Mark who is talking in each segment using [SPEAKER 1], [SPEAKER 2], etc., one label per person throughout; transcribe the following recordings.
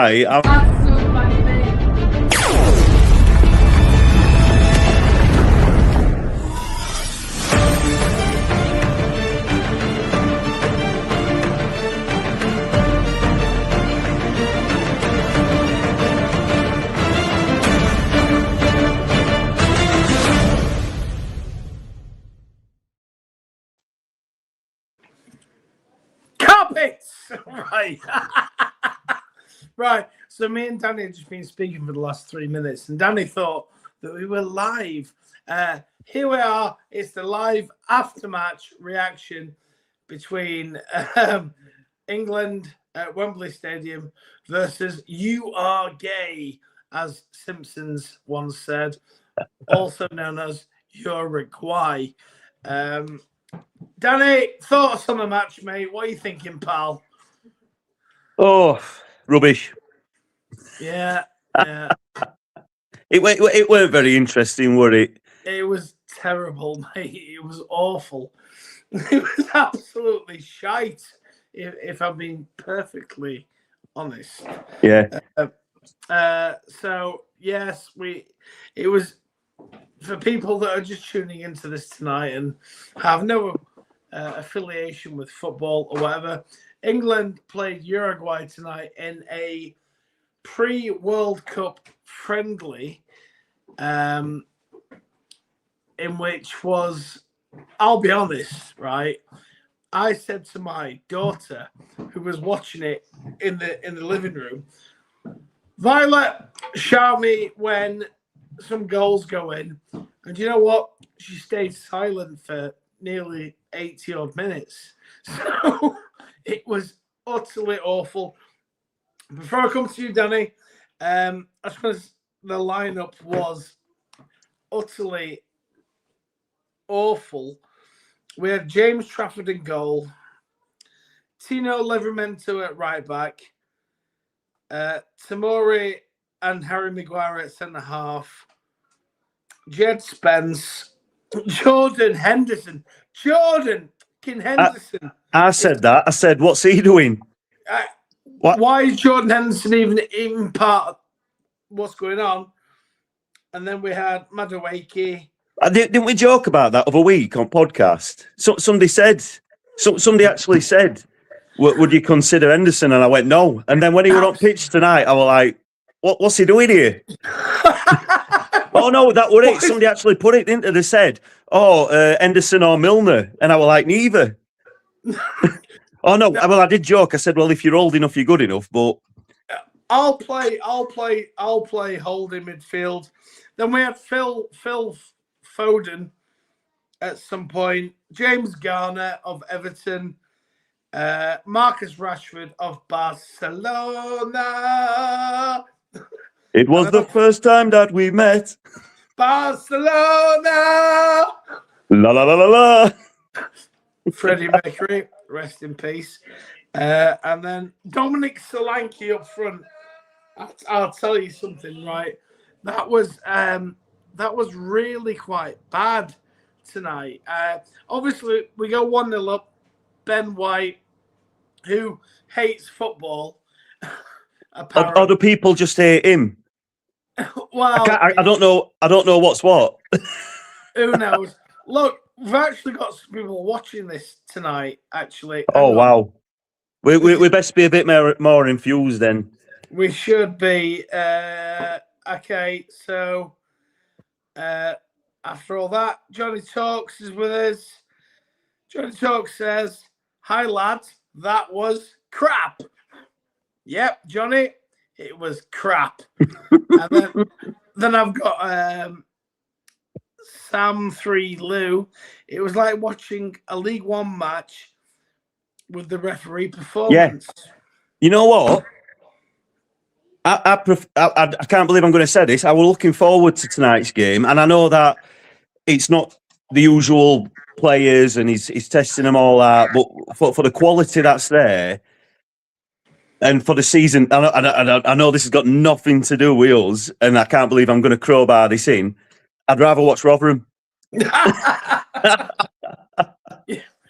[SPEAKER 1] I'm
[SPEAKER 2] That's so funny, mate.
[SPEAKER 3] Carpets! Right. Right. So me and Danny had just been speaking for the last 3 minutes, and Danny thought that we were live. Here we are. It's the live after-match reaction between England at Wembley Stadium versus You Are Gay, as Simpsons once said, also known as Uruguay. Danny, thoughts on the match, mate? What are you thinking, pal?
[SPEAKER 1] oh rubbish.
[SPEAKER 3] Yeah.
[SPEAKER 1] It weren't very interesting, were it?
[SPEAKER 3] It was terrible, mate. It was awful. It was absolutely shite, if I'm being perfectly honest.
[SPEAKER 1] Yeah.
[SPEAKER 3] So yes, it was for people that are just tuning into this tonight and have no affiliation with football or whatever. England played Uruguay tonight in a pre-World Cup friendly, in which was, I'll be honest, right? I said to my daughter, who was watching it in the living room, Violet, shout me when some goals go in. And you know what? She stayed silent for nearly 80 odd minutes. So it was utterly awful. Before I come to you, Danny, I suppose the lineup was utterly awful. We had James Trafford in goal, Tino Livramento at right back, Tamori and Harry Maguire at centre half, Jed Spence, Jordan Henderson.
[SPEAKER 1] I said that. I said, what's he doing?
[SPEAKER 3] Why is Jordan Henderson even part of what's going on? And then we had Madueke.
[SPEAKER 1] Didn't we joke about that other week on podcast? Somebody actually said, would you consider Henderson? And I went, no. And then when he were on pitch tonight, I was like, what's he doing here? Oh, no, that was it. Somebody actually put it into the said, Henderson or Milner. And I was like, neither. Oh, no. Well, I did joke. I said, well, if you're old enough, you're good enough. But
[SPEAKER 3] I'll play holding midfield. Then we had Phil Foden at some point, James Garner of Everton, Marcus Rashford of Barcelona.
[SPEAKER 1] It was the first time that we met.
[SPEAKER 3] Barcelona.
[SPEAKER 1] La la la la la.
[SPEAKER 3] Freddie Mercury, rest in peace. And then Dominic Solanke up front. I'll tell you something, right? That was really quite bad tonight. Obviously, we go 1-0 up. Ben White, who hates football,
[SPEAKER 1] Or do people just hate him?
[SPEAKER 3] Well,
[SPEAKER 1] I don't know. I don't know what's what.
[SPEAKER 3] Who knows? Look, we've actually got some people watching this tonight. Actually.
[SPEAKER 1] Oh wow. We best be a bit more infused then.
[SPEAKER 3] We should be. Okay, so after all that, Johnny Talks is with us. Johnny Talks says, "Hi lads, that was crap." Yep, Johnny, it was crap. And then I've got Sam 3 Lou. It was like watching a League One match with the referee performance.
[SPEAKER 1] Yeah. You know what? I can't believe I'm going to say this. I was looking forward to tonight's game, and I know that it's not the usual players, and he's testing them all out. But for the quality that's there, and for the season, I know this has got nothing to do with us, and I can't believe I'm going to crowbar this in. I'd rather watch Rotherham.
[SPEAKER 3] Yeah,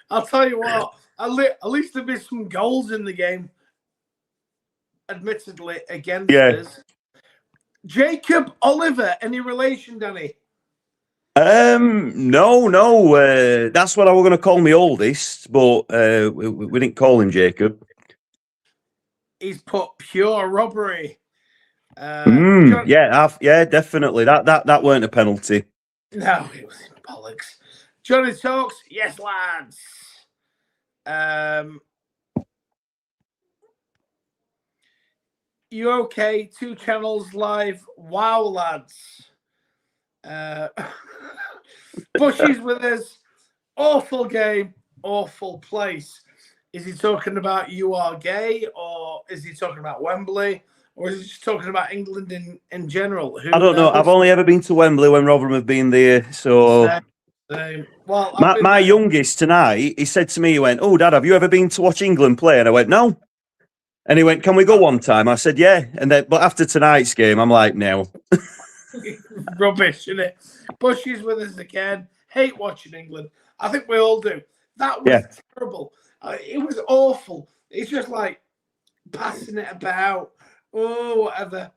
[SPEAKER 3] I'll tell you what. At least there'll be some goals in the game. admittedly against
[SPEAKER 1] Yeah.
[SPEAKER 3] us. Jacob Oliver, any relation, Danny?
[SPEAKER 1] No. That's what I was going to call my oldest, but we didn't call him Jacob.
[SPEAKER 3] He's put pure robbery. John,
[SPEAKER 1] Yeah, definitely. That weren't a penalty.
[SPEAKER 3] no, it was in bollocks. Johnny talks. Yes, lads. You okay? 2 channels live. Wow, lads. Bushy's with us. Awful game, awful place. Is he talking about you are gay, or is he talking about Wembley, or is he just talking about England in general?
[SPEAKER 1] I don't know. I've only ever been to Wembley when Rotherham have been there. So,
[SPEAKER 3] same. Well,
[SPEAKER 1] my youngest tonight, he said to me, he went, "Oh, Dad, have you ever been to watch England play?" And I went, "No." And he went, "Can we go one time?" I said, "Yeah." And then, but after tonight's game, I'm like, "No."
[SPEAKER 3] Rubbish, isn't it? Bushy's with us again. Hate watching England. I think we all do. That was terrible. It was awful. It's just like passing it about. Oh, whatever.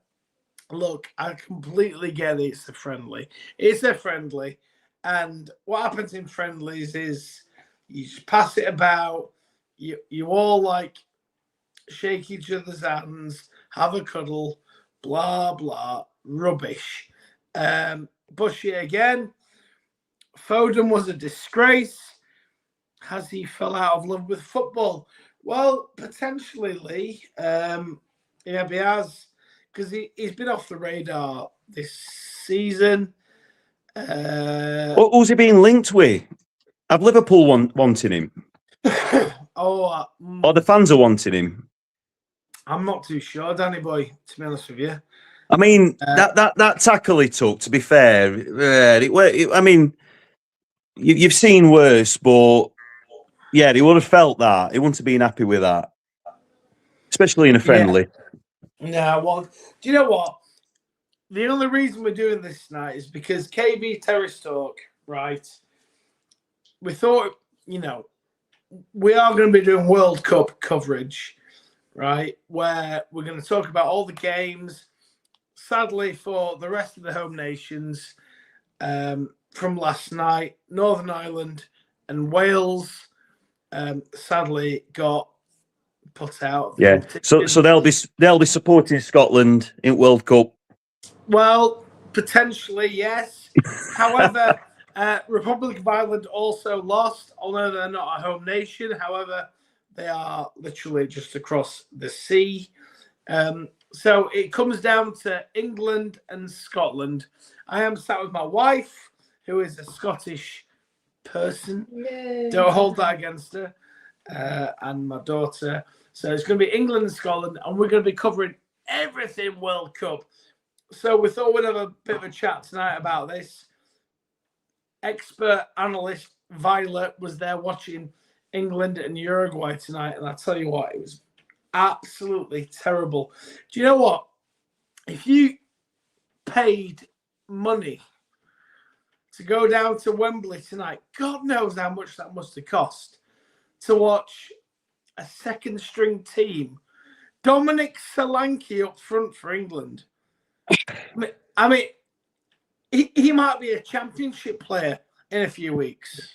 [SPEAKER 3] Look, I completely get it. It's a friendly. It's a friendly. And what happens in friendlies is you just pass it about. You all like shake each other's hands, have a cuddle, blah, blah. Rubbish. Bushy again. Foden was a disgrace. Has he fell out of love with football? Well, potentially, Lee. Yeah, he has, because he's been off the radar this season.
[SPEAKER 1] Who's he being linked with? Have Liverpool wanting him? Or the fans are wanting him?
[SPEAKER 3] I'm not too sure, Danny boy, to be honest with you.
[SPEAKER 1] I mean, that tackle he took, to be fair, I mean, you've seen worse, but yeah, he would have felt that. He wouldn't have been happy with that, especially in a friendly.
[SPEAKER 3] Yeah, well, do you know what? The only reason we're doing this tonight is because KB Terrace talk, right? We thought, we are going to be doing World Cup coverage, right? Where we're going to talk about all the games. Sadly, for the rest of the home nations from last night, Northern Ireland and Wales sadly got put out.
[SPEAKER 1] Yeah, so they'll be supporting Scotland in World Cup.
[SPEAKER 3] Well, potentially yes. However, Republic of Ireland also lost, although they're not a home nation. However, they are literally just across the sea. So it comes down to England and Scotland. I am sat with my wife, who is a Scottish person. Yay. Don't hold that against her. And my daughter. So it's going to be England and Scotland, and we're going to be covering everything World Cup. So we thought we'd have a bit of a chat tonight about this. Expert analyst Violet was there watching England and Uruguay tonight, and I tell you what, it was absolutely terrible. Do you know what? If you paid money to go down to Wembley tonight, God knows how much that must have cost to watch a second-string team. Dominic Solanke up front for England. I mean, he might be a championship player in a few weeks.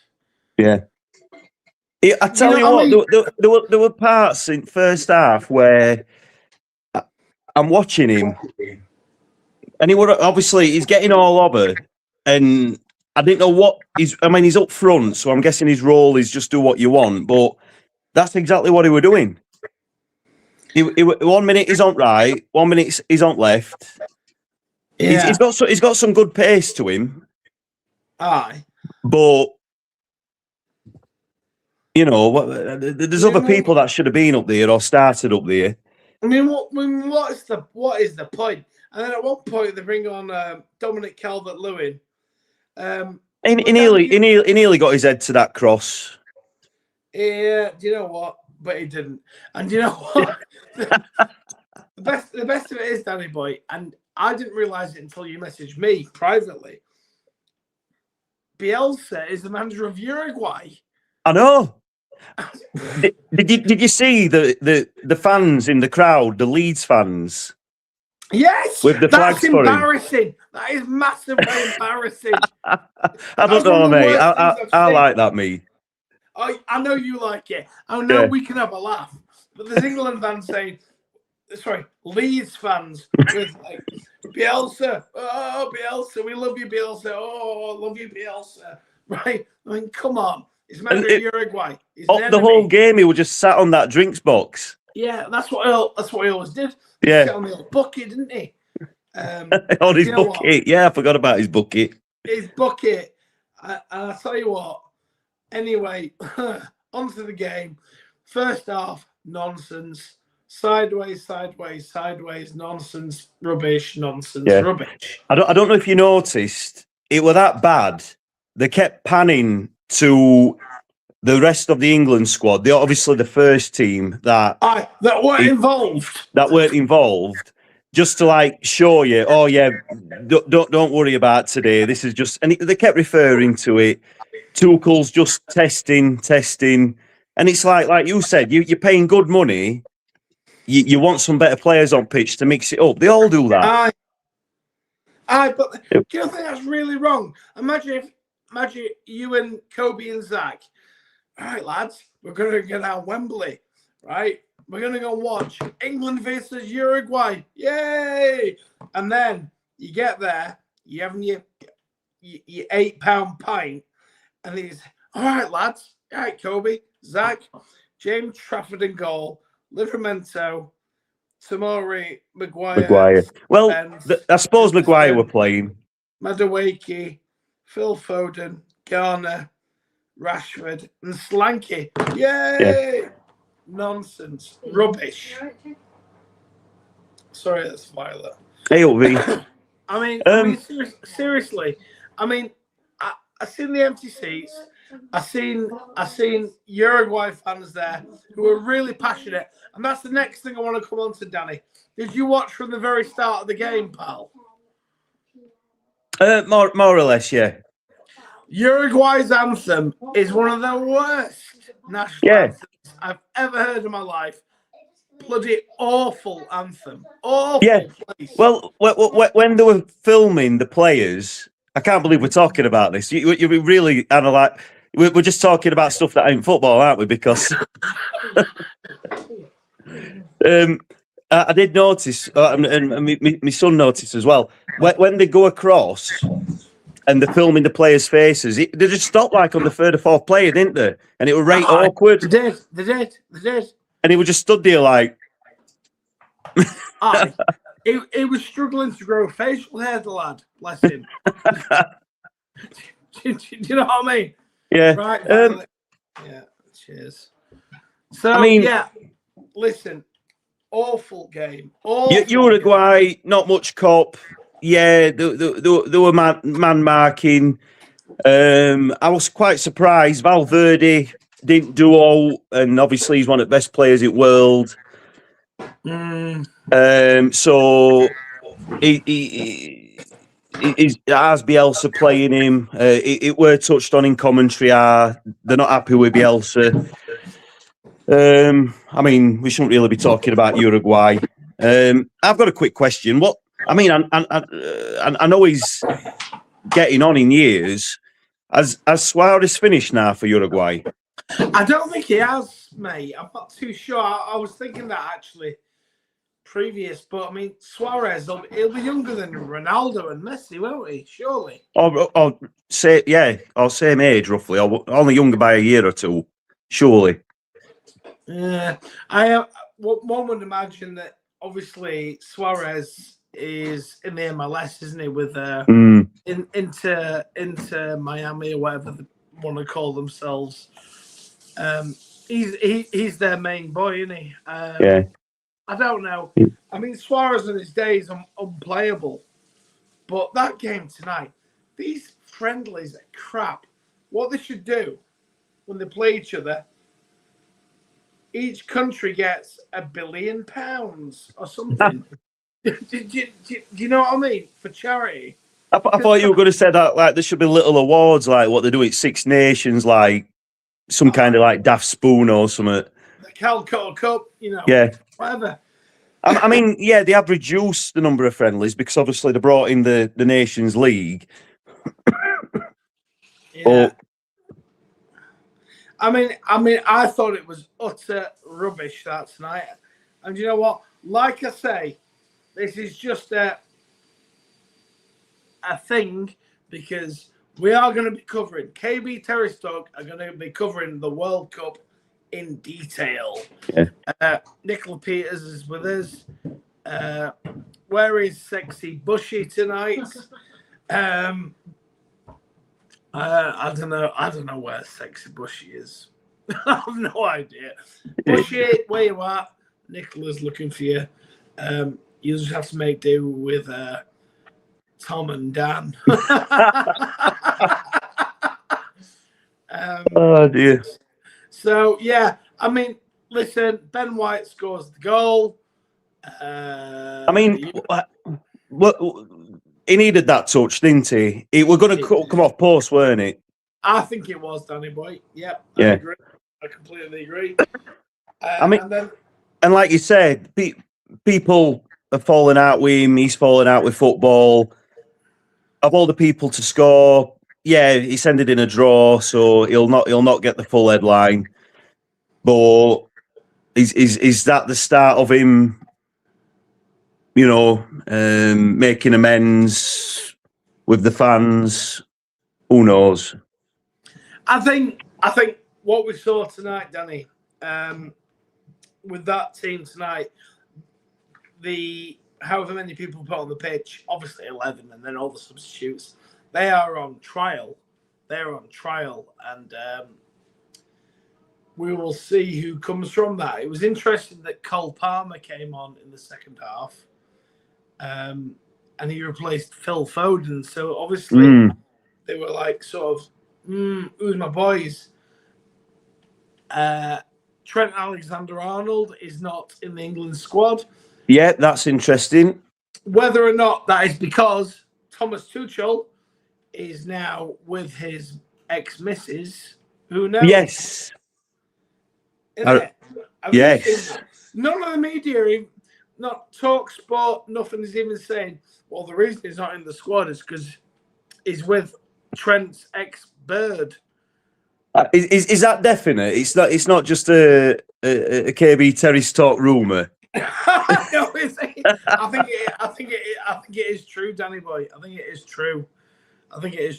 [SPEAKER 1] Yeah. I tell you what, there were parts in first half where I'm watching him, and he's getting all over, and I didn't know what he's up front, so I'm guessing his role is just do what you want, but that's exactly what he were doing. He 1 minute he's on right, 1 minute he's on left. Yeah. He's got some good pace to him.
[SPEAKER 3] Aye.
[SPEAKER 1] But there's other people that should have been up there or started up there.
[SPEAKER 3] I mean, what is the point? And then at one point they bring on Dominic Calvert-Lewin.
[SPEAKER 1] He nearly got his head to that cross.
[SPEAKER 3] Yeah, do you know what? But he didn't. And do you know what? the best of it is, Danny boy, and I didn't realise it until you messaged me privately. Bielsa is the manager of Uruguay.
[SPEAKER 1] I know. Did you see the fans in the crowd, the Leeds fans?
[SPEAKER 3] Yes,
[SPEAKER 1] With the
[SPEAKER 3] that's
[SPEAKER 1] flags for him.
[SPEAKER 3] embarrassing. That is massively embarrassing.
[SPEAKER 1] I
[SPEAKER 3] That's
[SPEAKER 1] don't know,
[SPEAKER 3] one of the
[SPEAKER 1] mate.
[SPEAKER 3] worst things I've
[SPEAKER 1] I
[SPEAKER 3] seen.
[SPEAKER 1] like that, me.
[SPEAKER 3] I know you like it. I know
[SPEAKER 1] Yeah.
[SPEAKER 3] we can have a laugh. But there's England fans saying, sorry, Leeds fans with like Bielsa. Oh, Bielsa, we love you, Bielsa. Oh, I love you, Bielsa. Right? I mean, come on. It's meant to be Uruguay. He's an
[SPEAKER 1] The whole
[SPEAKER 3] enemy.
[SPEAKER 1] game, he was just sat on that drinks box.
[SPEAKER 3] Yeah, that's what he always did. He
[SPEAKER 1] Yeah.
[SPEAKER 3] sat on the old bucket, didn't he?
[SPEAKER 1] On his bucket. Yeah, I forgot about his bucket.
[SPEAKER 3] His bucket. And I tell you what. Anyway, onto the game. First half, nonsense. Sideways, nonsense, rubbish, rubbish.
[SPEAKER 1] I don't know if you noticed, it were that bad. They kept panning to the rest of the England squad. They obviously the first team that
[SPEAKER 3] weren't involved.
[SPEAKER 1] Just to like show you, oh yeah, don't worry about today. This is just, and they kept referring to it. Tuchel's just testing, and it's like you said, you're paying good money. You want some better players on pitch to mix it up. They all do that.
[SPEAKER 3] But do you think that's really wrong? Imagine you and Kobe and Zach. All right, lads, we're going to get out Wembley, right? We're going to go watch England versus Uruguay. Yay! And then you get there, you have your £8 pint, and he's, all right, lads. All right, Kobe, Zach, James Trafford in goal, Livramento, Tomori, Maguire.
[SPEAKER 1] Well, I suppose Maguire were playing.
[SPEAKER 3] Madueke, Phil Foden, Garner, Rashford, and Slanky. Yay! Yeah. Nonsense. Rubbish. Sorry, that's Violet.
[SPEAKER 1] AOV.
[SPEAKER 3] I mean, seriously. I mean, I've seen the empty seats. I've seen Uruguay fans there who are really passionate, and that's the next thing I want to come on to, Danny. Did you watch from the very start of the game, pal?
[SPEAKER 1] More or less, yeah.
[SPEAKER 3] Uruguay's anthem is one of the worst national anthems I've ever heard in my life. Bloody awful anthem. Awful.
[SPEAKER 1] Yeah.
[SPEAKER 3] Place.
[SPEAKER 1] Well, when they were filming the players, I can't believe we're talking about this. You really analyze. We're just talking about stuff that ain't football, aren't we? Because I did notice, and my son noticed as well, when they go across and they're filming the players' faces, they just stopped like on the third or fourth player, didn't they? And it was right awkward.
[SPEAKER 3] They did.
[SPEAKER 1] And he was just stood there like...
[SPEAKER 3] He was struggling to grow facial hair, the lad. Bless him. do you know what I mean?
[SPEAKER 1] Yeah.
[SPEAKER 3] Right. Yeah. Cheers. So, I mean, yeah. Listen, awful game.
[SPEAKER 1] Uruguay, not much cop. Yeah, they were man marking. I was quite surprised. Valverde didn't do all, and obviously he's one of the best players in the world. So he has Bielsa playing him. It were touched on in commentary. They're not happy with Bielsa. I mean, we shouldn't really be talking about Uruguay. I've got a quick question. I know he's getting on in years. Has Suarez finished now for Uruguay?
[SPEAKER 3] I don't think he has, mate. I'm not too sure. I was thinking that actually previous, but I mean, Suarez, he'll be younger than Ronaldo and Messi, won't he? Surely.
[SPEAKER 1] Or same age roughly, or only younger by a year or two, surely.
[SPEAKER 3] Yeah, one would imagine that obviously Suarez is in the MLS, isn't he? With into Miami or whatever they want to call themselves. He's their main boy, isn't he?
[SPEAKER 1] Yeah.
[SPEAKER 3] I don't know. I mean, Suarez in his days unplayable, but that game tonight, these friendlies are crap. What they should do when they play each other, each country gets £1 billion or something. do you know what I mean? For charity.
[SPEAKER 1] I thought you were going to say that like there should be little awards like what they do at Six Nations, like some kind of like daft spoon or something.
[SPEAKER 3] The Calcutta Cup, you know,
[SPEAKER 1] Yeah.
[SPEAKER 3] whatever.
[SPEAKER 1] I mean, yeah, they have reduced the number of friendlies because obviously they brought in the Nations League.
[SPEAKER 3] Yeah.
[SPEAKER 1] But,
[SPEAKER 3] I mean, I thought it was utter rubbish that tonight. And you know what? Like I say, this is just a thing because we are going to be covering KB Terrace Talk are going to be covering the World Cup in detail.
[SPEAKER 1] Yeah.
[SPEAKER 3] Nicola Peters is with us. Where is Sexy Bushy tonight? I don't know where Sexy Bushy is. I have no idea. Bushy, where you at? Nicola's looking for you. You just have to make do with Tom and Dan.
[SPEAKER 1] Oh dear.
[SPEAKER 3] So yeah, I mean, listen, Ben White scores the goal.
[SPEAKER 1] I mean, he needed that touch, didn't he? It were going to come off post, weren't it?
[SPEAKER 3] I think it was Danny Boy. Yep, I agree. I completely agree.
[SPEAKER 1] I mean, and like you said, people are falling out with him. He's falling out with football. Of all the people to score, yeah, he's ended in a draw, so he'll not get the full headline. But is that the start of him? You know, making amends with the fans. Who knows?
[SPEAKER 3] I think what we saw tonight, Danny, with that team tonight, the however many people put on the pitch, obviously 11, and then all the substitutes, they are on trial. They're on trial, and we will see who comes from that. It was interesting that Cole Palmer came on in the second half. And he replaced Phil Foden. So obviously they were like sort of, who's my boys? Trent Alexander-Arnold is not in the England squad.
[SPEAKER 1] Yeah, that's interesting.
[SPEAKER 3] Whether or not that is because Thomas Tuchel is now with his ex-missus, who knows?
[SPEAKER 1] Yes. Yes.
[SPEAKER 3] None of the media, not Talk Sport, nothing is even saying, well, the reason he's not in the squad is because he's with Trent's ex-bird.
[SPEAKER 1] Is that definite? It's not just a KB Terrace talk rumour.
[SPEAKER 3] No, I think it is true, Danny Boy. I think it is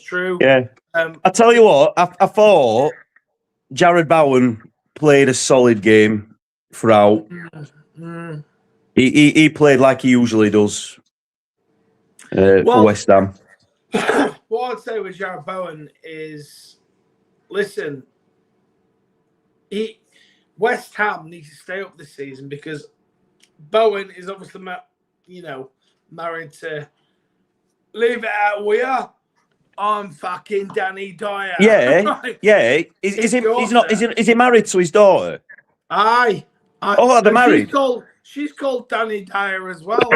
[SPEAKER 3] true.
[SPEAKER 1] Yeah. I tell you what, I thought Jared Bowen played a solid game throughout. He played like he usually does for West Ham.
[SPEAKER 3] What I'd say with Jared Bowen is, listen, West Ham needs to stay up this season because Bowen is obviously, married to leave it out with you. I'm fucking Danny Dyer.
[SPEAKER 1] Yeah, yeah. Is he married to his daughter?
[SPEAKER 3] Aye.
[SPEAKER 1] Oh, they're married.
[SPEAKER 3] She's called Danny Dyer as well.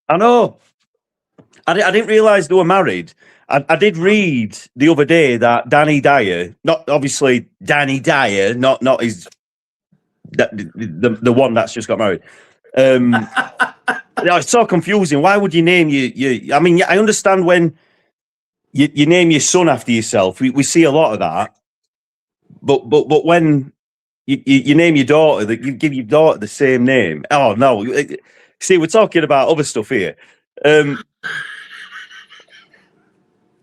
[SPEAKER 1] I know. I didn't realise they were married. I did read the other day that Danny Dyer, not obviously Danny Dyer, not his the one that's just got married. It's so confusing. Why would you name you? I mean, I understand when you name your son after yourself. We see a lot of that, but when you name your daughter, that you give your daughter the same name. Oh no! See, we're talking about other stuff here.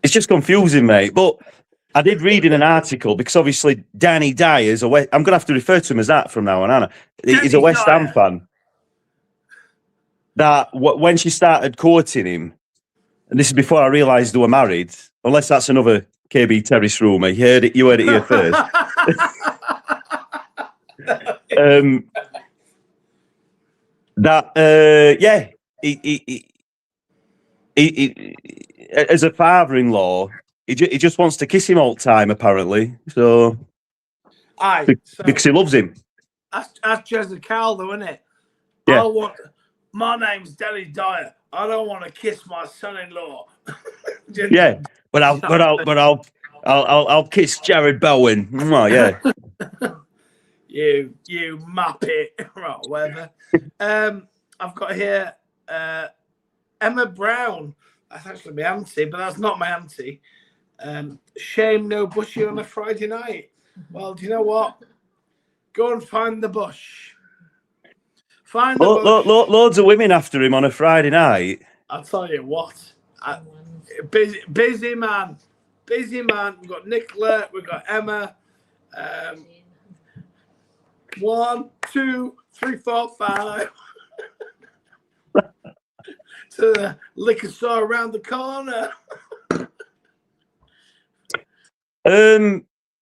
[SPEAKER 1] It's just confusing, mate. But I did read in an article because obviously Danny Dyer is I'm going to have to refer to him as that from now on. Anna, he's a West Ham fan. That when she started courting him, and this is before I realised they were married. Unless that's another KB Terrace rumour. You heard it here first. He as a father-in-law, he just wants to kiss him all the time, apparently. So, because he loves him.
[SPEAKER 3] That's Jezza Carl, though, isn't it?
[SPEAKER 1] Yeah.
[SPEAKER 3] My name's Danny Dyer. I don't want to kiss my son-in-law.
[SPEAKER 1] Yeah, but I'll I'll kiss Jared Bowen. Mwah, yeah.
[SPEAKER 3] You map it, right, whatever. I've got here Emma Brown. That's actually my auntie, but that's not my auntie. Shame no bushy on a Friday night. Well, do you know what? Go and find the bush. Find the bush.
[SPEAKER 1] Loads of women after him on a Friday night.
[SPEAKER 3] I'll tell you what. Busy man. Busy man. We've got Nicola. We've got Emma. 1, 2, 3, 4, 5. To the liquor store around the corner.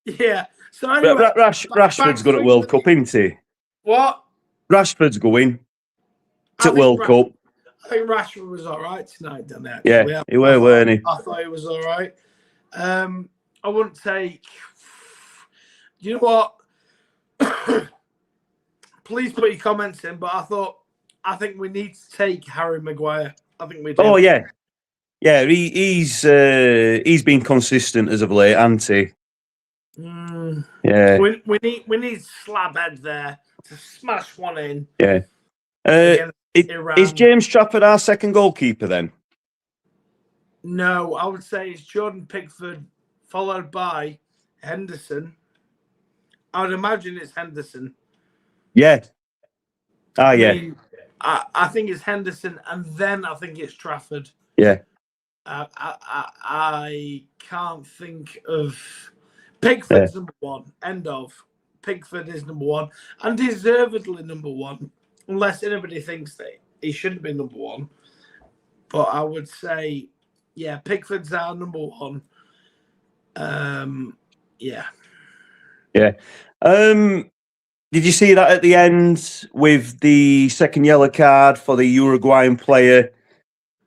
[SPEAKER 3] Yeah. So anyway,
[SPEAKER 1] Rashford's good at World Cup, isn't he?
[SPEAKER 3] What?
[SPEAKER 1] Rashford's going to World Cup.
[SPEAKER 3] I think Rashford was all right tonight, didn't he?
[SPEAKER 1] Yeah, he were, weren't he?
[SPEAKER 3] I thought he was all right. I wouldn't take. You know what? Please put your comments in. But I think we need to take Harry Maguire. I think we do.
[SPEAKER 1] Oh yeah, yeah. He's been consistent as of late, hasn't he? Yeah.
[SPEAKER 3] We need slab head there to smash one in.
[SPEAKER 1] Yeah. Is James Trafford our second goalkeeper then?
[SPEAKER 3] No, I would say it's Jordan Pickford followed by Henderson. I would imagine it's Henderson.
[SPEAKER 1] Yeah.
[SPEAKER 3] Yeah. I think it's Henderson, and then I think it's Trafford.
[SPEAKER 1] Yeah.
[SPEAKER 3] I can't think of Pickford's number one. End of. Pickford is number one, and deservedly number one, unless anybody thinks that he shouldn't be number one. But I would say, yeah, Pickford's our number one. Yeah. Yeah.
[SPEAKER 1] Did you see that at the end with the second yellow card for the Uruguayan player?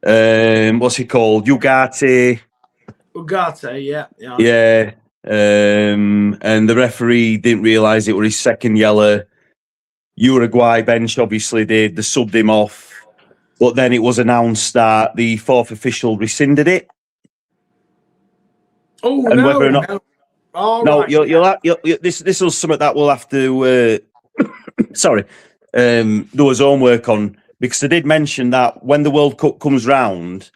[SPEAKER 1] What's he called? Ugarte,
[SPEAKER 3] yeah.
[SPEAKER 1] Yeah. And the referee didn't realise it was his second yellow. Uruguay bench obviously did. They subbed him off. But then it was announced that the fourth official rescinded it.
[SPEAKER 3] Oh, and whether or not,
[SPEAKER 1] this is something that we'll have to do his homework on, because they did mention that when the World Cup comes round,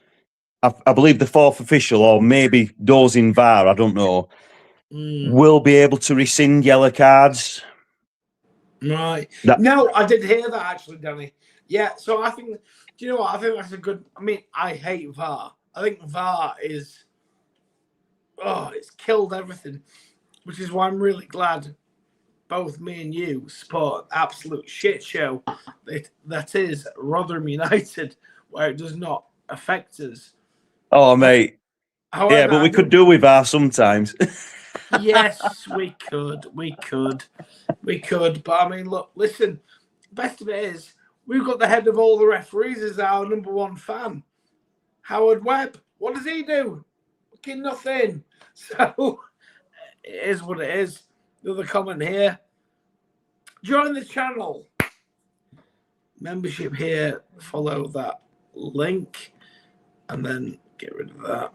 [SPEAKER 1] I believe the fourth official, or maybe those in VAR, I don't know, will be able to rescind yellow cards.
[SPEAKER 3] Right. No, I did hear that actually, Danny. Yeah, so I think, do you know what? I think that's a good, I mean, I hate VAR. I think VAR is, it's killed everything, which is why I'm really glad both me and you support absolute shit show that is Rotherham United, where it does not affect us.
[SPEAKER 1] Oh, mate. However, yeah, but we could do with VAR sometimes.
[SPEAKER 3] Yes, we could. But I mean, look, listen, best of it is, we've got the head of all the referees as our number one fan, Howard Webb. What does he do? Fucking nothing. So it is what it is. Another comment here. Join the channel. Membership here. Follow that link. And then get rid of that.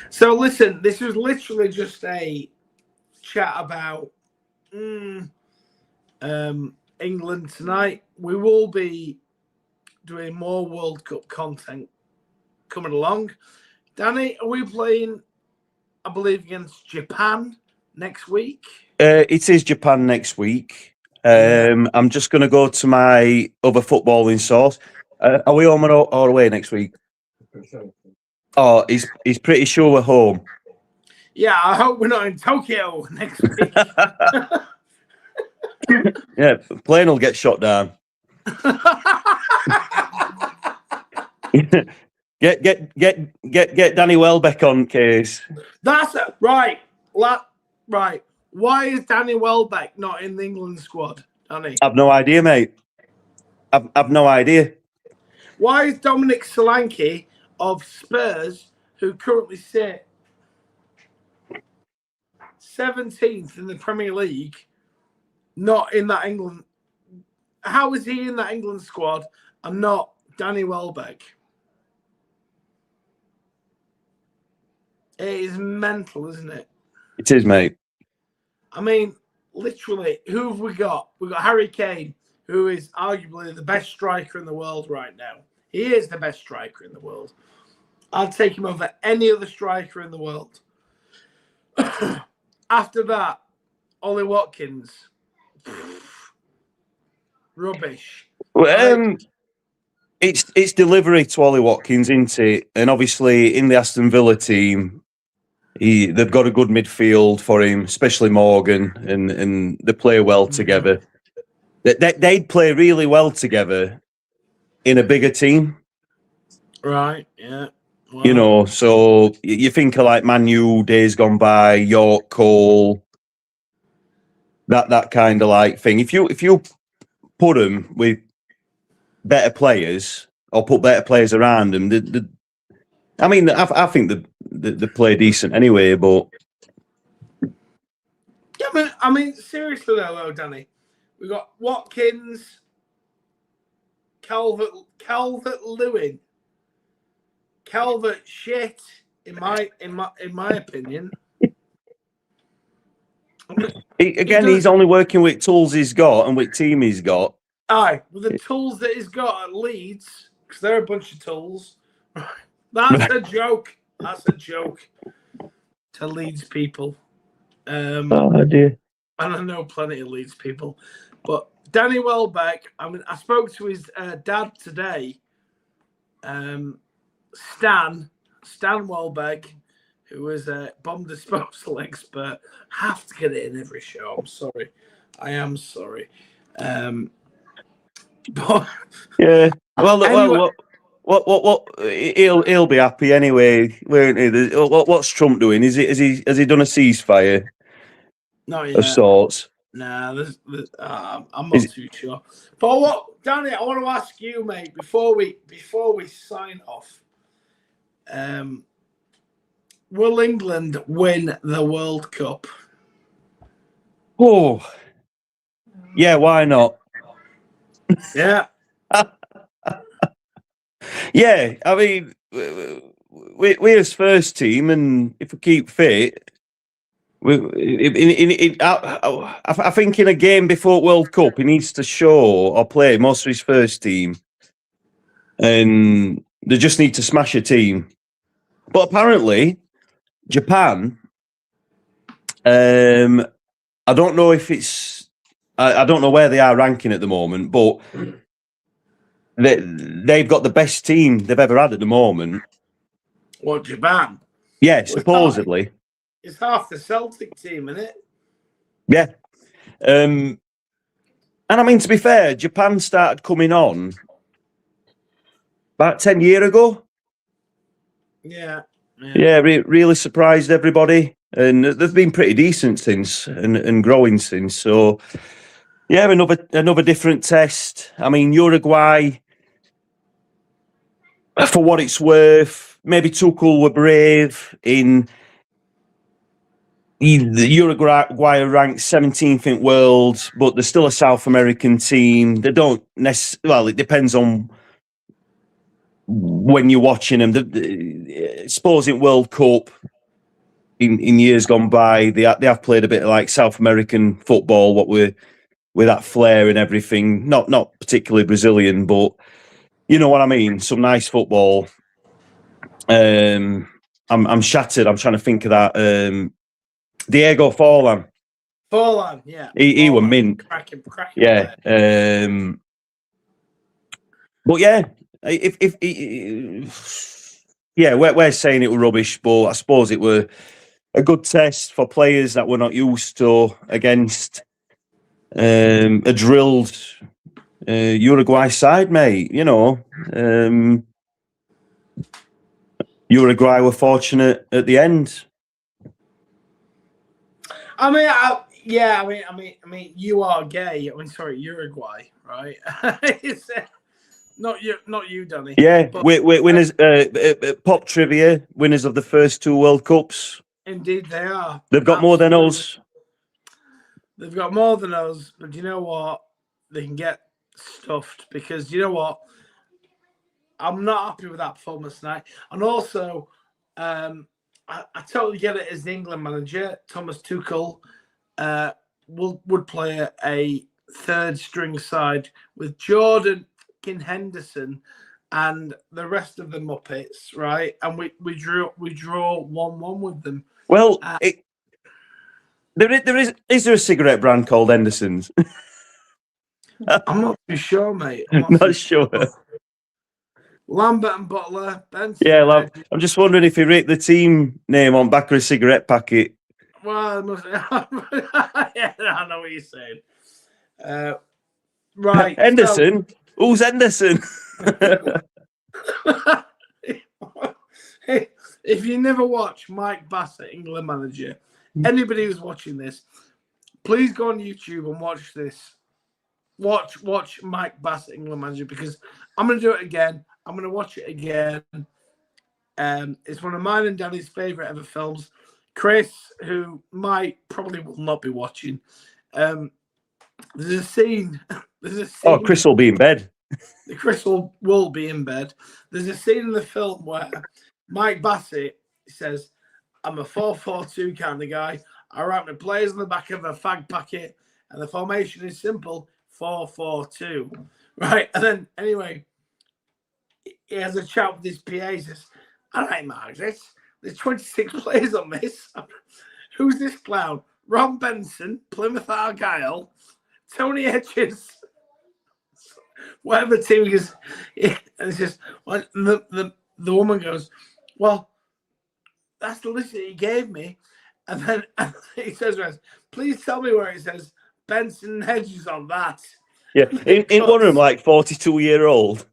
[SPEAKER 3] So listen, this was literally just a chat about England tonight. We will be doing more World Cup content coming along. Danny, are we playing, I believe, against Japan next week?
[SPEAKER 1] It is Japan next week. I'm just going to go to my other footballing source. Are we home or away next week? Oh, he's pretty sure we're home.
[SPEAKER 3] Yeah, I hope we're not in Tokyo next week.
[SPEAKER 1] Yeah, plane will get shot down. Get Danny Welbeck on case.
[SPEAKER 3] That's it. Right. Right. Why is Danny Welbeck not in the England squad, Danny?
[SPEAKER 1] I've no idea, mate. I've no idea.
[SPEAKER 3] Why is Dominic Solanke of Spurs, who currently sit 17th in the Premier League, not in that England? How is he in that England squad and not Danny Welbeck? It is mental, isn't it?
[SPEAKER 1] It is, mate.
[SPEAKER 3] I mean, literally, who have we got? We've got Harry Kane, who is arguably the best striker in the world right now. He is the best striker in the world. I'd take him over any other striker in the world. After that, Ollie Watkins. Rubbish.
[SPEAKER 1] It's delivery to Ollie Watkins, isn't it? And obviously in the Aston Villa team, they've got a good midfield for him, especially Morgan, and they play well together. They'd play really well together in a bigger team.
[SPEAKER 3] Right, yeah. Wow.
[SPEAKER 1] You know, so you think of like Man U, days gone by, York, Cole, that kind of like thing. If you put them with better players or put better players around them, I mean, I think they play decent anyway, but
[SPEAKER 3] yeah, I mean, seriously though, Danny, we got Watkins, Calvert-Lewin, Calvert shit in my opinion.
[SPEAKER 1] He's only working with tools he's got and with team he's got.
[SPEAKER 3] Aye, with the tools that he's got at Leeds, because they're a bunch of tools. That's a joke. That's a joke to Leeds people.
[SPEAKER 1] Oh dear.
[SPEAKER 3] And I know plenty of Leeds people, but Danny Welbeck. I mean, I spoke to his dad today. Stan Welbeck, who is a bomb disposal expert. Have to get it in every show. I'm sorry. I am sorry. But
[SPEAKER 1] yeah. Well,
[SPEAKER 3] anyway,
[SPEAKER 1] what? He'll be happy anyway, won't he? What's Trump doing? Has he done a ceasefire?
[SPEAKER 3] Not yet.
[SPEAKER 1] Of sorts.
[SPEAKER 3] Nah, I'm not too sure. But what, Danny? I want to ask you, mate, before we sign off. Will England win the World Cup?
[SPEAKER 1] Oh, yeah. Why not?
[SPEAKER 3] Yeah.
[SPEAKER 1] Yeah. I mean, we're his first team, and if we keep fit, I think in a game before World Cup, he needs to show or play most of his first team, and they just need to smash a team. But apparently, Japan. I don't know if it's. I don't know where they are ranking at the moment, but they've got the best team they've ever had at the moment.
[SPEAKER 3] What, Japan?
[SPEAKER 1] Yeah, supposedly.
[SPEAKER 3] It's half the Celtic team, isn't it?
[SPEAKER 1] Yeah. And I mean, to be fair, Japan started coming on about 10 years ago.
[SPEAKER 3] Yeah.
[SPEAKER 1] Yeah, really surprised everybody. And they've been pretty decent since and growing since. So, yeah, another different test. I mean, Uruguay, for what it's worth, maybe Tuchel were brave in the Uruguay are ranked 17th in world, but they're still a South American team. They don't necessarily, well, it depends on when you're watching them. Suppose in World Cup, in years gone by, they have played a bit of like South American football, what with that flair and everything. Not particularly Brazilian, but you know what I mean. Some nice football. I'm shattered. I'm trying to think of that. Diego Forlan.
[SPEAKER 3] Forlan, yeah.
[SPEAKER 1] He was mint.
[SPEAKER 3] Cracking
[SPEAKER 1] yeah. But yeah, if yeah, we're saying it was rubbish, but I suppose it were a good test for players that were not used to against a drilled Uruguay side, mate. You know, Uruguay were fortunate at the end.
[SPEAKER 3] I mean, you are gay. I mean, sorry, Uruguay, right? It's, not you, Danny.
[SPEAKER 1] Yeah, winners. Pop trivia: winners of the first 2 World Cups.
[SPEAKER 3] Indeed, they are.
[SPEAKER 1] They've got more than us.
[SPEAKER 3] They've got more than us, but you know what? They can get stuffed because you know what? I'm not happy with that performance tonight. And also, I totally get it as the England manager. Thomas Tuchel would play a third string side with Jordan Henderson and the rest of the Muppets, right? And we draw 1-1 with them.
[SPEAKER 1] Well, is there a cigarette brand called Henderson's?
[SPEAKER 3] I'm not too sure, mate.
[SPEAKER 1] I'm not sure.
[SPEAKER 3] Lambert and Butler, Benson.
[SPEAKER 1] Yeah, I'm just wondering if you rate the team name on back of a cigarette packet.
[SPEAKER 3] Well, yeah, I know what you're saying. Right,
[SPEAKER 1] Henderson? So, who's Henderson?
[SPEAKER 3] If you never watch Mike Bassett, England manager, anybody who's watching this, please go on YouTube and watch this. Watch Mike Bassett, England manager, because I'm going to do it again. I'm going to watch it again. It's one of mine and Danny's favourite ever films. Chris, who probably will not be watching, there's a scene.
[SPEAKER 1] Oh, Chris will be in bed.
[SPEAKER 3] Chris will be in bed. There's a scene in the film where Mike Bassett says, I'm a 4-4-2 kind of guy. I write my players on the back of a fag packet, and the formation is simple, 4-4-2. Right? And then, anyway, he has a chat with his PA. He says, all right, Mark, there's 26 players on this. Who's this clown? Ron Benson, Plymouth Argyle, Tony Hedges, whatever team is. And it's just, the woman goes, well, that's the list that he gave me. And then he says, please tell me where it says Benson and Hedges on that.
[SPEAKER 1] Yeah, in one of them, like 42-year-old.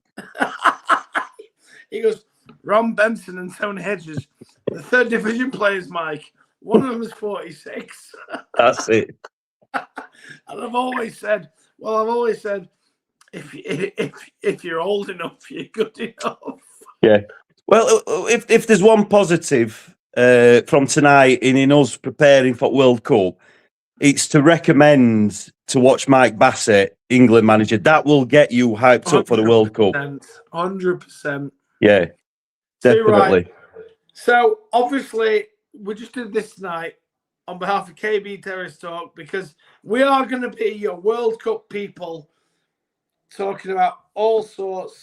[SPEAKER 3] He goes, Ron Benson and Tony Hedges, the third division players, Mike. One of them is 46.
[SPEAKER 1] That's it.
[SPEAKER 3] And I've always said, if you're old enough, you're good enough.
[SPEAKER 1] Yeah. Well, if there's one positive from tonight in us preparing for World Cup, it's to recommend to watch Mike Bassett, England manager. That will get you hyped up for the World Cup.
[SPEAKER 3] 100%.
[SPEAKER 1] Yeah, definitely.
[SPEAKER 3] Right. So, obviously, we just did this tonight on behalf of KB Terrace Talk, because we are going to be your World Cup people talking about all sorts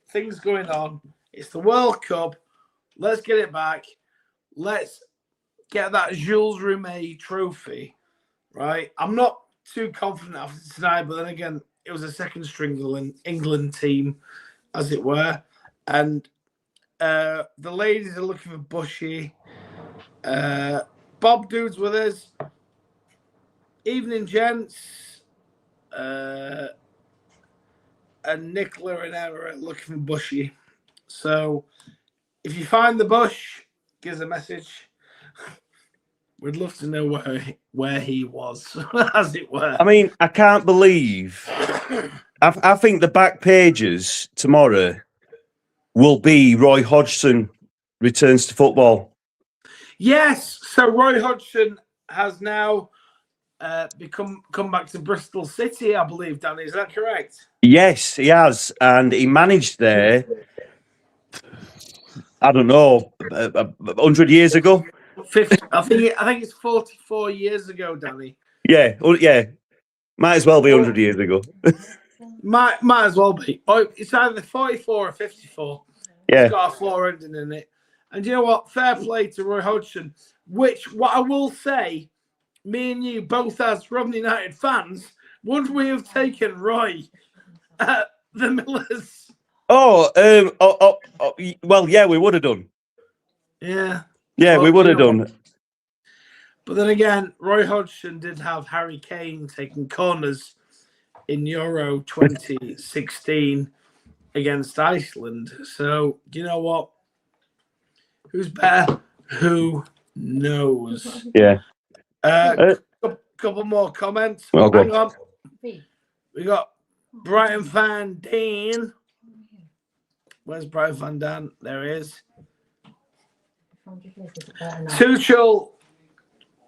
[SPEAKER 3] of things going on. It's the World Cup. Let's get it back. Let's get that Jules Rimet trophy, right? I'm not too confident after tonight, but then again, it was a second string England team, as it were. And the ladies are looking for Bushy. Bob Dude's with us. Evening, gents. And Nicola and Emma are looking for Bushy. So if you find the bush, give us a message. We'd love to know where he was, as it were.
[SPEAKER 1] I mean, I can't believe. I think the back pages tomorrow will be Roy Hodgson returns to football.
[SPEAKER 3] Yes. So Roy Hodgson has now come back to Bristol City, I believe, Danny. Is that correct?
[SPEAKER 1] Yes, he has. And he managed there, I don't know, 100 years ago.
[SPEAKER 3] 50, I think it's 44 years ago, Danny.
[SPEAKER 1] Yeah. Might as well be 100 years ago.
[SPEAKER 3] Might as well be. Oh, it's either 44 or 54.
[SPEAKER 1] Yeah.
[SPEAKER 3] It's got a 4 ending in it. And you know what? Fair play to Roy Hodgson, what I will say, me and you both as Rotherham United fans, would we have taken Roy at the Millers?
[SPEAKER 1] Well, yeah, we would have done.
[SPEAKER 3] Yeah.
[SPEAKER 1] Yeah, we would have done.
[SPEAKER 3] But then again, Roy Hodgson did have Harry Kane taking corners in Euro 2016 against Iceland. So, do you know what? Who's better? Who knows?
[SPEAKER 1] Yeah.
[SPEAKER 3] Couple more comments.
[SPEAKER 1] Well,
[SPEAKER 3] hang on. We got Brighton Van Dan. Where's Brighton Van Dan? There he is. Tuchel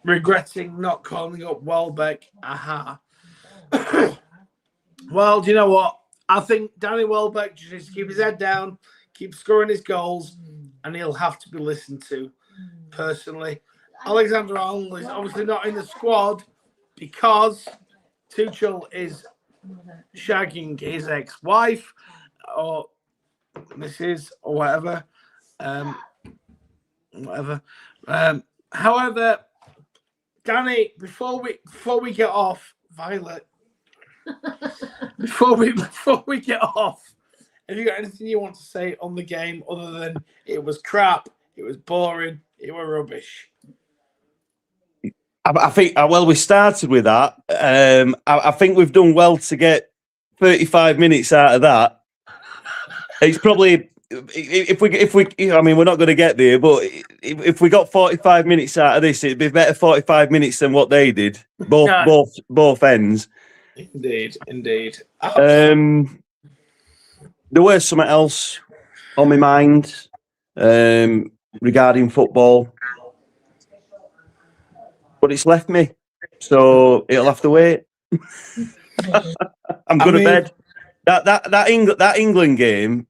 [SPEAKER 3] regretting not calling up Welbeck. Aha. Well, do you know what? I think Danny Welbeck just needs to keep his head down, keep scoring his goals, and he'll have to be listened to. personally. Alexander-Arnold is obviously not in the squad because Tuchel is shagging his ex-wife or Mrs. or whatever. However, Danny, before we get off, Violet, before we get off, have you got anything you want to say on the game other than it was crap, it was boring, it was rubbish?
[SPEAKER 1] I think, well, we started with that. I think we've done well to get 35 minutes out of that. It's probably, if we, I mean, we're not going to get there, but if we got 45 minutes out of this, it'd be better 45 minutes than what they did. Both ends.
[SPEAKER 3] Indeed.
[SPEAKER 1] There was something else on my mind regarding football, but it's left me, so it'll have to wait. I'm going to bed. That England game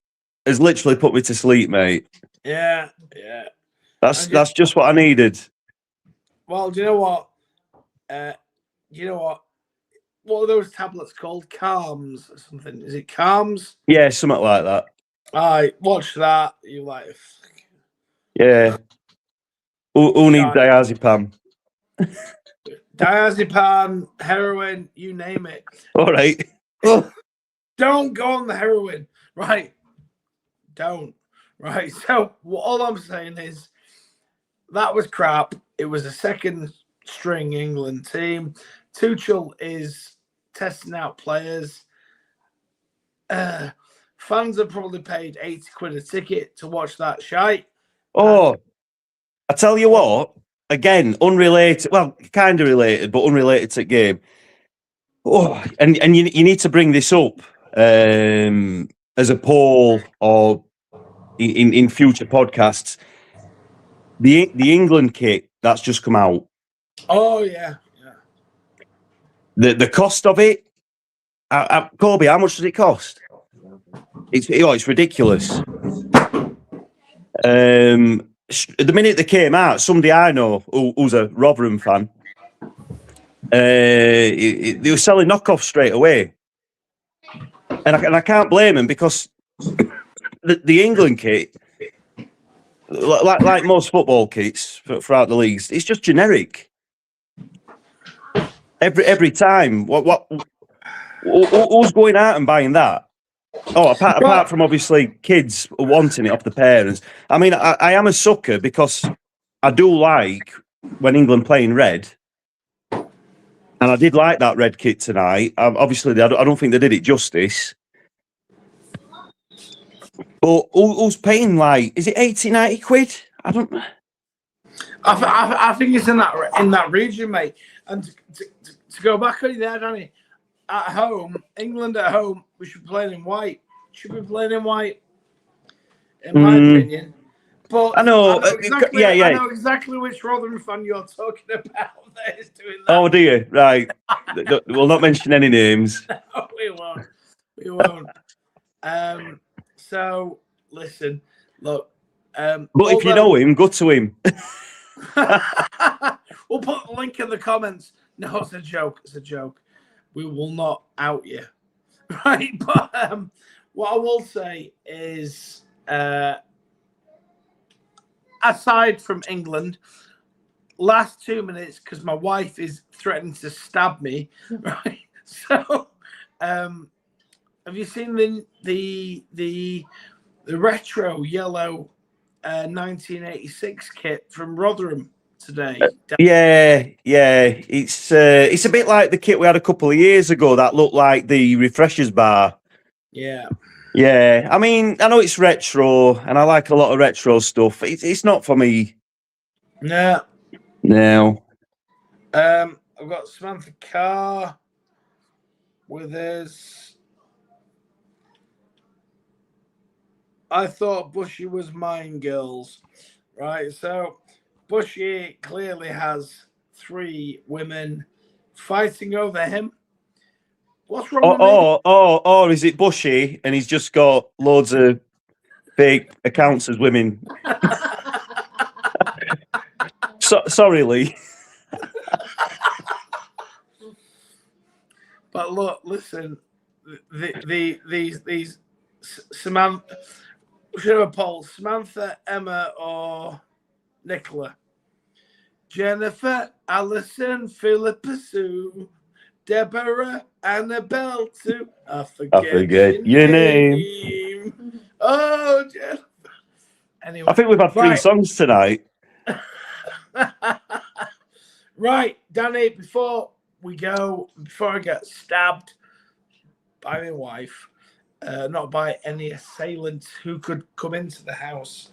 [SPEAKER 1] has literally put me to sleep, mate.
[SPEAKER 3] Yeah.
[SPEAKER 1] That's just what I needed.
[SPEAKER 3] Well, do you know what? What are those tablets called? Calms or something? Is it Calms?
[SPEAKER 1] Yeah, something like that.
[SPEAKER 3] I watch that. You like?
[SPEAKER 1] Yeah. Who needs diazepam?
[SPEAKER 3] Diazepam, heroin, you name it.
[SPEAKER 1] All right.
[SPEAKER 3] Don't go on the heroin, right? Don't. Right. So all I'm saying is that was crap. It was a second string England team. Tuchel is testing out players. Fans have probably paid 80 quid a ticket to watch that shite.
[SPEAKER 1] Oh, I tell you what, again, unrelated, well, kind of related, but unrelated to the game. Oh, and you need to bring this up as a poll or in future podcasts. The England kit that's just come out.
[SPEAKER 3] Oh, yeah.
[SPEAKER 1] The cost of it, Kobe, how much does it cost? It's ridiculous. The minute they came out, somebody I know who's a Rotherham fan, they were selling knockoffs straight away, and I can't blame them because the England kit, like most football kits throughout the leagues, it's just generic. Every time, who's going out and buying that? Oh, apart from obviously kids wanting it off the parents. I mean, I am a sucker because I do like when England play in red, and I did like that red kit tonight. Obviously, I don't think they did it justice. But who's paying is it 80, 90 quid? I don't.
[SPEAKER 3] I think it's in that region, mate. And to go back on there, Danny, at home, England at home, we should be playing in white. In my opinion. But
[SPEAKER 1] I know
[SPEAKER 3] exactly,
[SPEAKER 1] yeah.
[SPEAKER 3] I know exactly which Rotherham fan you're talking about that is doing that.
[SPEAKER 1] Oh, do you? Right. We'll not mention any names.
[SPEAKER 3] No, we won't. So listen, look.
[SPEAKER 1] But if you know him, go to him.
[SPEAKER 3] We'll put the link in the comments. No, it's a joke. We will not out you, right? But what I will say is, aside from England, last 2 minutes because my wife is threatening to stab me, right? So, have you seen the retro yellow 1986 kit from Rotherham today?
[SPEAKER 1] Yeah. It's a bit like the kit we had a couple of years ago that looked like the refreshers bar.
[SPEAKER 3] Yeah.
[SPEAKER 1] I mean, I know it's retro, and I like a lot of retro stuff. It's not for me.
[SPEAKER 3] No. I've got Samantha Carr with us. I thought Bushy was mine, girls. Right, so Bushy clearly has 3 women fighting over him. What's wrong with me?
[SPEAKER 1] Or is it Bushy and he's just got loads of fake accounts as women? Sorry, Lee.
[SPEAKER 3] But look, listen, these Samantha, should have a poll: Samantha, Emma, or Nicola? Jennifer, Alison, Philippa Sue, Deborah, Annabelle too. I forget
[SPEAKER 1] your name.
[SPEAKER 3] Oh, Jennifer. Anyway,
[SPEAKER 1] I think we've had 3 songs tonight.
[SPEAKER 3] Right, Danny, before I get stabbed by my wife, not by any assailant who could come into the house.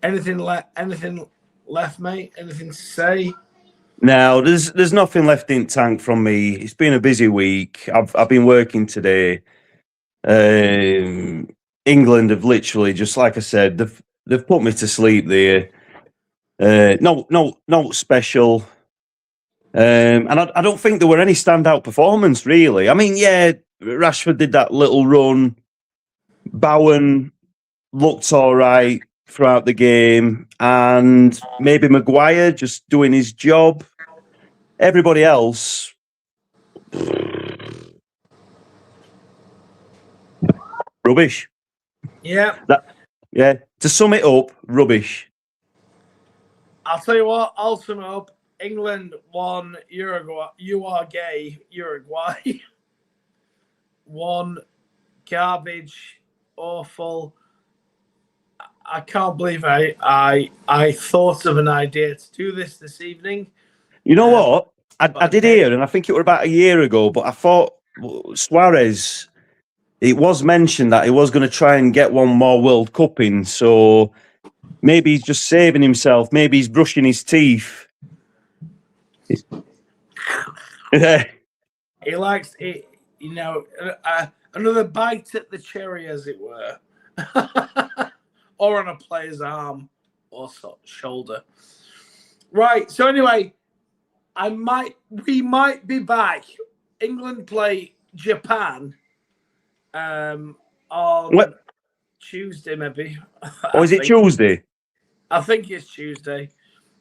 [SPEAKER 3] Anything left, mate? Anything to say?
[SPEAKER 1] No, there's nothing left in tank from me. It's been a busy week. I've been working today. England have literally, just like I said, they've put me to sleep there. No special. And I don't think there were any standout performance, really. I mean, yeah, Rashford did that little run. Bowen looked all right throughout the game. And maybe Maguire just doing his job. Everybody else... rubbish.
[SPEAKER 3] Yeah.
[SPEAKER 1] To sum it up, rubbish.
[SPEAKER 3] I'll tell you what, I'll sum it up. England won, Uruguay. You are gay, Uruguay. One garbage, awful. I can't believe I thought of an idea to do this evening.
[SPEAKER 1] You know what? I did hear, and I think it was about a year ago, but I thought Suarez, it was mentioned that he was going to try and get one more World Cup in, so maybe he's just saving himself. Maybe he's brushing his teeth.
[SPEAKER 3] He likes it, another bite at the cherry, as it were, or on a player's arm or shoulder. Right. So anyway, we might be back. England play Japan on Tuesday, maybe.
[SPEAKER 1] Or is it Tuesday?
[SPEAKER 3] I think it's Tuesday.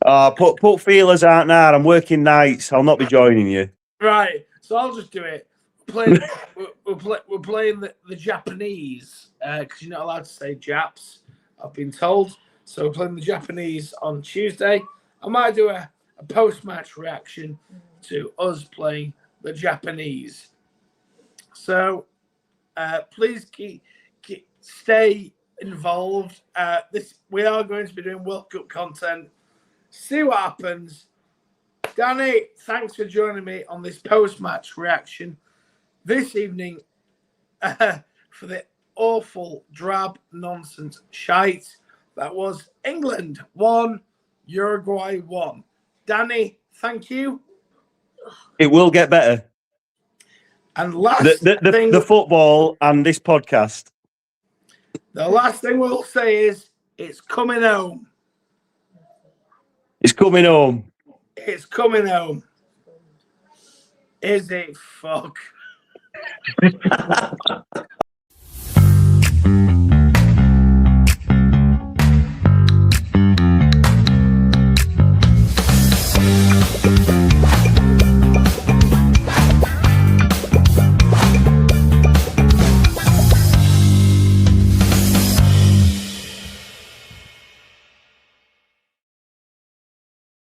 [SPEAKER 1] Put feelers out now. I'm working nights. I'll not be joining you.
[SPEAKER 3] Right. So I'll just do it. We're playing the Japanese because you're not allowed to say Japs, I've been told. So we're playing the Japanese on Tuesday. I might do a post-match reaction to us playing the Japanese. So please stay involved. We are going to be doing World Cup content. See what happens. Danny, thanks for joining me on this post-match reaction this evening for the awful, drab, nonsense shite that was England 1, Uruguay 1. Danny, thank you.
[SPEAKER 1] It will get better.
[SPEAKER 3] And last thing,
[SPEAKER 1] the football and this podcast.
[SPEAKER 3] The last thing we'll say is it's coming home.
[SPEAKER 1] It's coming home.
[SPEAKER 3] It's coming home. Is it fuck?